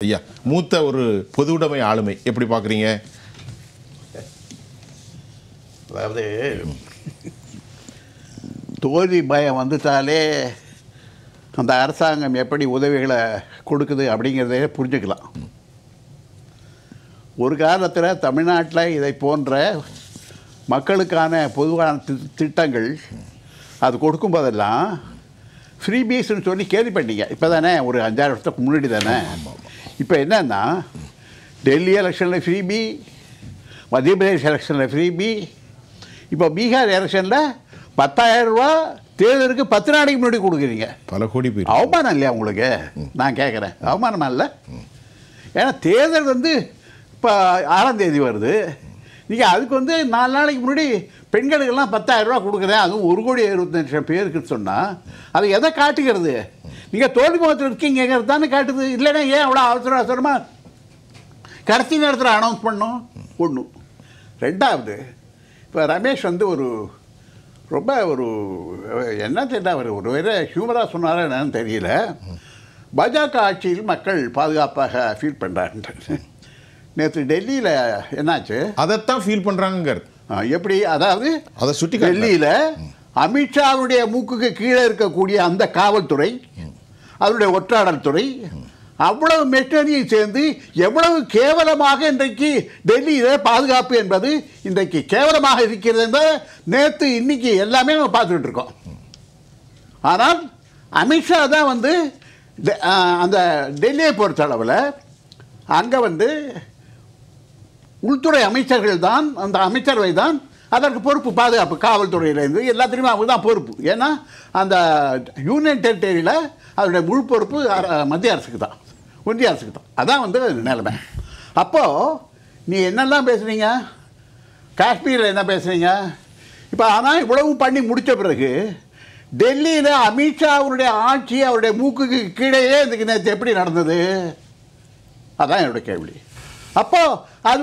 ஐயா, மூத்த ஒரு பொதுவுடைமை ஆளுமை எப்படி பார்க்குறீங்க? அதாவது தோல்வி பயம் வந்துட்டாலே அந்த அரசாங்கம் எப்படி உதவிகளை கொடுக்குது அப்படிங்கிறதே புரிஞ்சுக்கலாம். ஒரு காலத்தில் தமிழ்நாட்டில் இதை போன்ற மக்களுக்கான பொதுவான திட்டங்கள் அது கொடுக்கும்போதெல்லாம் ஃப்ரீபீஸ்ன்னு சொல்லி கேள்விப்பட்டீங்க. இப்போ தானே ஒரு 5-6 வருஷத்துக்கு முன்னாடி தானே. இப்போ என்னன்னா, டெல்லி எலெக்ஷனில் ஃப்ரீபி, மத்திய பிரதேஷ் எலெக்ஷனில் ஃப்ரீபி, இப்போ பீகார் எலெக்ஷனில் 10,000 ரூபா தேர்தலுக்கு 10 நாளைக்கு முன்னாடி கொடுக்குறீங்க. பல கோடி பேர். அவமானம் இல்லையா உங்களுக்கு? நான் கேட்குறேன், அவமானமா இல்லை? ஏன்னா தேர்தல் இப்போ 6ஆம் தேதி வருது. நீங்கள் அதுக்கு 4 நாளைக்கு முன்னாடி பெண்களுக்கெல்லாம் 10,000 ரூபா கொடுக்குறேன், அதுவும் 1,25,00,000 பேருக்கு சொன்னால் அது எதை காட்டுகிறது? நீங்கள் தோல்வி முகத்தில் இருக்கீங்கிறது தானே காட்டுது. இல்லைன்னா ஏன் அவ்வளோ அவசரமாக கடைசி நேரத்தில் அனௌன்ஸ் பண்ணோம்? ஒன்று. ரெண்டாவது, இப்போ ரமேஷ் ஒரு ரொம்ப என்ன தெரியல, அவர் ஒரு வேறு ஹியூமராக சொன்னாரா என்னன்னு தெரியல, பாஜக ஆட்சியில் மக்கள் பாதுகாப்பாக ஃபீல் பண்ணுறாங்க. நேற்று டெல்லியில் என்னாச்சு? அதைத்தான் ஃபீல் பண்ணுறாங்க. எப்படி? அதாவது அதை சுட்டி டெல்லியில் அமித்ஷாவுடைய மூக்குக்கு கீழே இருக்கக்கூடிய அந்த காவல்துறை, அவருடைய ஒற்றாடல் துறை, அவ்வளவு மெஷினரியும் சேர்ந்து எவ்வளவு கேவலமாக இன்றைக்கு டெல்லியில் பாதுகாப்பு என்பது இன்றைக்கு கேவலமாக இருக்கிறது என்பதை நேற்று இன்னைக்கு எல்லாமே நம்ம பார்த்துக்கிட்டு இருக்கோம். ஆனால் அமித்ஷா தான் அந்த டெல்லியை பொறுத்த அளவில் அங்கே உள்துறை அமைச்சர்கள் தான், அந்த அமைச்சரவை தான் அதற்கு பொறுப்பு. பாதுகாப்பு காவல்துறையிலேருந்து எல்லாத்துலேயுமே அவங்க தான் பொறுப்பு. ஏன்னா அந்த யூனியன் டெரிட்டரியில் அதனுடைய முழு பொறுப்பு மத்திய அரசுக்கு தான், ஒன்றிய அரசுக்கு தான். அதான் நிலைமை. அப்போது நீ என்னெல்லாம் பேசுகிறீங்க, காஷ்மீரில் என்ன பேசுகிறீங்க இப்போ? ஆனால் இவ்வளவு பண்ணி முடித்த பிறகு டெல்லியில் அமித்ஷா அவருடைய ஆட்சி அவருடைய மூக்குக்கு கீழேயே இதுக்கு நேற்று எப்படி நடந்தது? அதான் என்னோட கேள்வி. அப்போது அது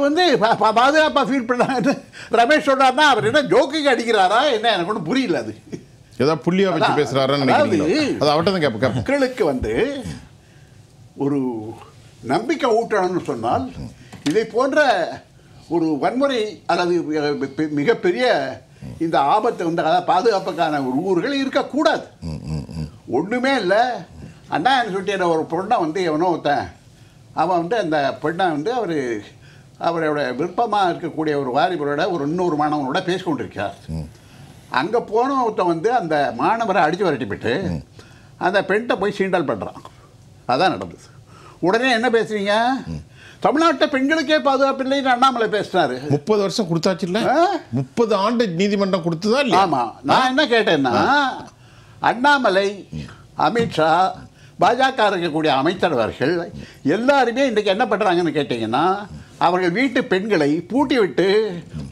பாதுகாப்பாக ஃபீல் பண்ணாங்க ரமேஷ் சொல்கிறாருன்னா அவர் என்ன ஜோக்கிங் அடிக்கிறாரா என்ன? எனக்கு ஒன்றும் புரியல. அது ஏதாவது புள்ளியா வச்சு பேசுகிறாரான்னு நினைக்கிறீங்களா? அது அவட்ட தான் கேட்பேன். மக்களுக்கு ஒரு நம்பிக்கை ஊட்டணும்னு சொன்னால் இதை போன்ற ஒரு வன்முறை அல்லது மிகப்பெரிய இந்த ஆபத்து அதாவது பாதுகாப்புக்கான ஊர்கள் இருக்கக்கூடாது. ஒன்றுமே இல்லை. அண்ணா என்ன சொல்லிட்டு ஒரு பொண்ணை எவனோ ஒருத்தன் அவன் அந்த பெண்ணை அவரோட விருப்பமாக இருக்கக்கூடிய ஒரு வாலிபரோட இன்னொரு மாணவனோட பேசிக்கொண்டிருக்கார். அங்கே போன ஒருத்தன் அந்த மாணவரை அடித்து விரட்டிவிட்டு அந்த பெண்ணை போய் சீண்டல் பண்ணுறான். அதான் நடந்தது. உடனே என்ன பேசுறீங்க? தமிழ்நாட்டில் பெண்களுக்கே பாதுகாப்பு இல்லைன்னு அண்ணாமலை பேசினாரு. 30 வருஷம் கொடுத்தாச்சு இல்லை? 30 ஆண்டு நீதிமன்றம் கொடுத்ததா இல்லை? ஆமாம். நான் என்ன கேட்டேன்னா, அண்ணாமலை, அமித்ஷா, பாஜக இருக்கக்கூடிய அமைச்சரவர்கள் எல்லாருமே இன்றைக்கு என்ன பண்ணுறாங்கன்னு கேட்டிங்கன்னா, அவர்கள் வீட்டு பெண்களை பூட்டி விட்டு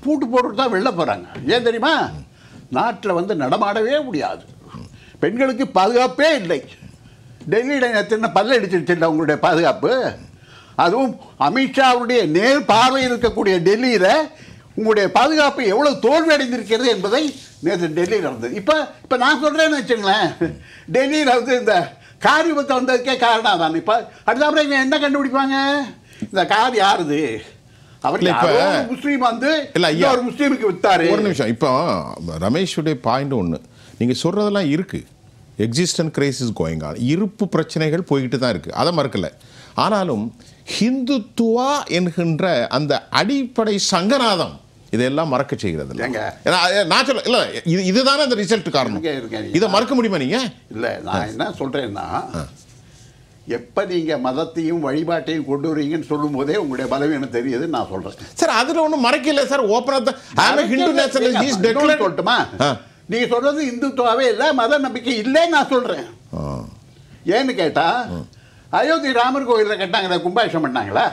பூட்டு போட்டு தான் வெளில போகிறாங்க. ஏன் தெரியுமா? நாட்டில் நடமாடவே முடியாது, பெண்களுக்கு பாதுகாப்பே இல்லை. டெல்லியில் நேற்று பல்ல அடிச்சிருச்சு இல்லை உங்களுடைய பாதுகாப்பு? அதுவும் அமித்ஷாவுடைய நேர் பார்வையில் இருக்கக்கூடிய டெல்லியில் உங்களுடைய பாதுகாப்பு எவ்வளோ தோல்வி அடைந்திருக்கிறது என்பதை நேற்று டெல்லியில் நடந்தது. இப்போ நான் சொல்கிறேன்னு வச்சுங்களேன், டெல்லியில் இந்த கார் விபத்து வந்ததுக்கே காரணம் தான். இப்போ அடுத்த இவங்க என்ன கண்டுபிடிப்பாங்க? இந்த கார் யாருது? அவர் முஸ்லீம் ஒரு முஸ்லீமுக்கு வித்தாரு. ஒரு நிமிஷம். இப்போ ரமேஷுடைய பாயிண்ட் ஒன்று, நீங்கள் சொல்கிறதெல்லாம் இருக்குது. எக்ஸிஸ்டன்ட் கிரைசிஸ் கோயிங் ஆன், இருப்பு பிரச்சனைகள் போய்கிட்டு தான் இருக்குது, அதை மறுக்கலை. ஆனாலும் ஹிந்துத்துவா என்கின்ற அந்த அடிப்படை சங்கநாதம் இதெல்லாம் மறக்க செய்கிறது. நான் சொல்ல இல்லை, இதுதானே அந்த ரிசல்ட் காரணம். இதை மறக்க முடியுமா நீங்கள்? இல்லை, நான் என்ன சொல்கிறேன்னா, எப்போ நீங்கள் மதத்தையும் வழிபாட்டையும் கொண்டு வரீங்கன்னு சொல்லும் போதே உங்களுடைய பலவீனம் தெரியுது. நான் சொல்கிறேன் சார், அதில் ஒன்றும் மறைக்கல சார். ஓப்பனாக சொல்லட்டுமா? நீங்கள் சொல்கிறது இந்துத்துவாவே இல்லை, மத நம்பிக்கை இல்லைன்னு நான் சொல்கிறேன். ஏன்னு கேட்டால், அயோத்தி ராமர் கோயிலில் கட்டாங்களா, கும்பாபிஷேகம் பண்ணாங்களா?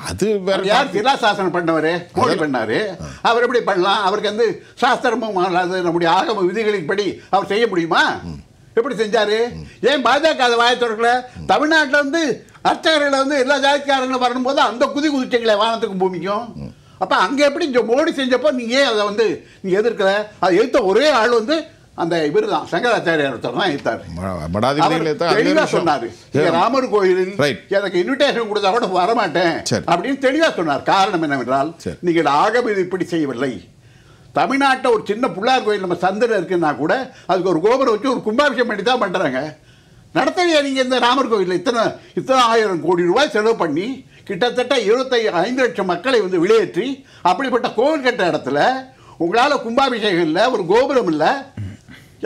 அது வேற. யார் சிலாசாசனம் பண்ணவர்? மோடி பண்ணாரு. அவர் எப்படி பண்ணலாம்? அவருக்கு சாஸ்திரமும் நம்முடைய ஆகம விதிகளின் படி அவர் செய்ய முடியுமா? எப்படி செஞ்சாரு? ஏன் பாஜக அதை வாய திறக்கல? தமிழ்நாட்டில் அர்ச்சகர்களை எல்லா ஜாதிக்காரங்களும் வரும்போது அந்த குதிச்சிங்களே வானத்துக்கும் பூமிக்கும். அப்போ அங்கே எப்படி மோடி செஞ்சப்போ நீங்கள் அதை நீங்கள் எதிர்க்கல? அதை எதிர்த்த ஒரே ஆள் அந்த இவர் தான் சங்கராச்சாரியார் ஒருத்தர் தான் இருந்தார். மடாதிபதிகளே தான் தெளிவா சொன்னாரு, ராமர் கோயிலில் Right. எனக்கு இன்விடேஷன் கொடுத்தா கூட வரமாட்டேன் சரி. அப்படின்னு தெளிவா சொன்னார். காரணம் என்னவென்றால், சரி. நீங்கள் ஆகவே இப்படி செய்யவில்லை. தமிழ்நாட்டில் ஒரு சின்ன பிள்ளையார் கோயில் நம்ம சந்தில் இருக்குன்னா கூட அதுக்கு ஒரு கோபுரம் வச்சு ஒரு கும்பாபிஷேகம் பண்ணி தான் பண்றாங்க. நடத்தலையா நீங்க இந்த ராமர் கோயிலில் இத்தனை 1000 கோடி ரூபாய் செலவு பண்ணி கிட்டத்தட்ட 25 லட்சம் மக்களை வந்து வெளியேற்றி அப்படிப்பட்ட கோவில் கட்ட இடத்துல உங்களால கும்பாபிஷேகம் இல்லை, ஒரு கோபுரம் இல்லை,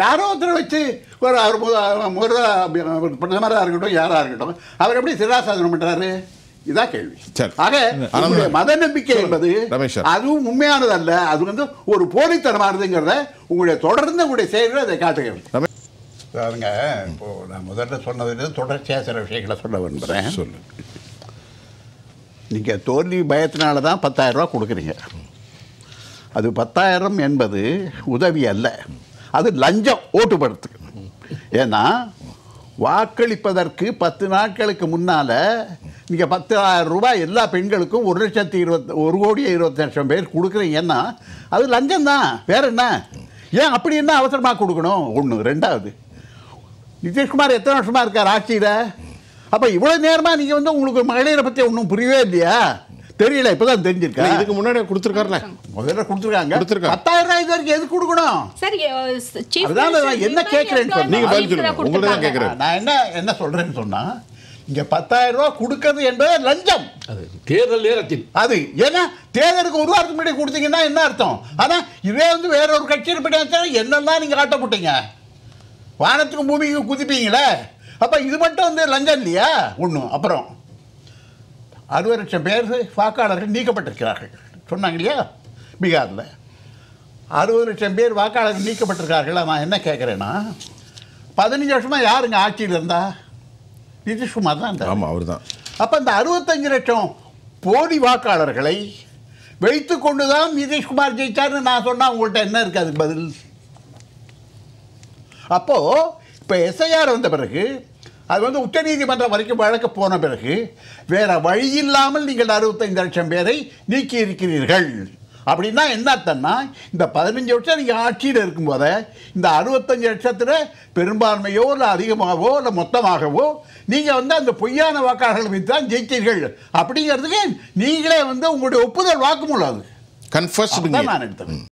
யாரோ ஒருத்தரை வச்சு ஒரு அவர் பிரதமராக இருக்கட்டும் யாராக இருக்கட்டும் அவர் எப்படி சிராசாசனம் பண்றாரு? இதான் கேள்வி. சரி. ஆக உங்களுடைய மத நம்பிக்கை என்பது ரமேஷ் சார், அதுவும் உண்மையானது அல்ல, அது வந்து ஒரு போலித்தனமானதுங்கிறத உங்களுடைய தொடர்ந்து உங்களுடைய செயல்கள் அதை காட்டுகிறது. அதுங்க இப்போ நான் முதல்ல சொன்னதுல தொடர்ச்சியாக சில விஷயங்களை சொல்ல விரும்புகிறேன். சொல்லு. நீங்கள் தோல்வி பயத்தினால தான் 10,000 ரூபா கொடுக்குறீங்க. அது 10,000 என்பது உதவி அல்ல, அது லஞ்சம் ஓட்டுப்படுத்து. ஏன்னா வாக்களிப்பதற்கு 10 நாட்களுக்கு முன்னால் நீங்கள் 10,000 ரூபாய் எல்லா பெண்களுக்கும் 1,20,000 பேர் கொடுக்குறீங்கன்னா அது லஞ்சம் தான், வேற என்ன? ஏன் அப்படி என்ன அவசரமாக கொடுக்கணும்? ஒன்று. ரெண்டாவது, நிதிஷ்குமார் எத்தனை வருஷமாக இருக்கார் ஆட்சியில்? அப்போ இவ்வளோ நேரமாக நீங்கள் வந்து உங்களுக்கு மகளிரை பற்றி ஒன்றும் புரியவே இல்லையா? தெரியல, இப்போதான் தெரிஞ்சிருக்கா? இதுக்கு முன்னாடி கொடுத்துருக்காருல, முதல்ல கொடுத்துருக்காங்க. 10,000 ரூபாய் இது வரைக்கும் எது கொடுக்கணும்? அதுதான் நான் என்ன கேட்குறேன்னு சொன்னேன். நீங்க பதில் சொல்லுங்க, உங்கள்ட்ட தான் கேட்குறேன். நான் என்ன சொல்கிறேன்னு சொன்னால், இங்கே 10,000 ரூபா கொடுக்கறது என்பது லஞ்சம். அது தேர்தல் நேரத்தில் அது ஏன்னா தேர்தலுக்கு ஒரு வாரத்துக்கு முன்னாடி கொடுத்தீங்கன்னா என்ன அர்த்தம்? ஆனால் இதே வந்து வேற ஒரு கட்சியில் போய் என்னெல்லாம் நீங்கள் ஆட்டப்பட்டீங்க, வானத்துக்கும் பூமிக்கும் குதிப்பீங்களே, அப்போ இது மட்டும் வந்து லஞ்சம் இல்லையா? ஒன்று. அப்புறம் 60 லட்சம் பேர் வாக்காளர்கள் நீக்கப்பட்டிருக்கிறார்கள் சொன்னாங்க இல்லையா? பீகாரில் 60 லட்சம் பேர் வாக்காளர்கள் நீக்கப்பட்டிருக்கார்கள். நான் என்ன கேட்குறேன்னா, 15 வருஷமாக யாருங்க ஆட்சியில் இருந்தா? நிதிஷ்குமார் தான். ஆமாம், அவர் தான். அப்போ இந்த 65 லட்சம் போலி வாக்காளர்களை வைத்து கொண்டு தான் நிதிஷ்குமார் ஜெயிச்சார்னு நான் சொன்னால் உங்கள்கிட்ட என்ன இருக்குது அதுக்கு பதில்? அப்போது இப்போ எஸ்ஐஆர் வந்த பிறகு அது வந்து உச்சநீதிமன்றம் வரைக்கும் வழக்கு போன பிறகு வேற வழி இல்லாமல் நீங்கள் 65 லட்சம் பேரை நீக்கி இருக்கிறீர்கள். அப்படின்னா என்ன அர்த்தம்னா, இந்த 15 வருஷம் நீங்கள் ஆட்சியில் இருக்கும்போது இந்த 65 லட்சத்தில் பெரும்பான்மையோ இல்லை அதிகமாகவோ இல்லை மொத்தமாகவோ நீங்கள் வந்து அந்த பொய்யான வாக்காளர்கள் வைத்து தான் ஜெயித்தீர்கள் அப்படிங்கிறதுக்கு நீங்களே வந்து உங்களுடைய ஒப்புதல் வாக்குமூலம் அது கன்ஃபர்ஸ்டு நான் எடுத்தேன்.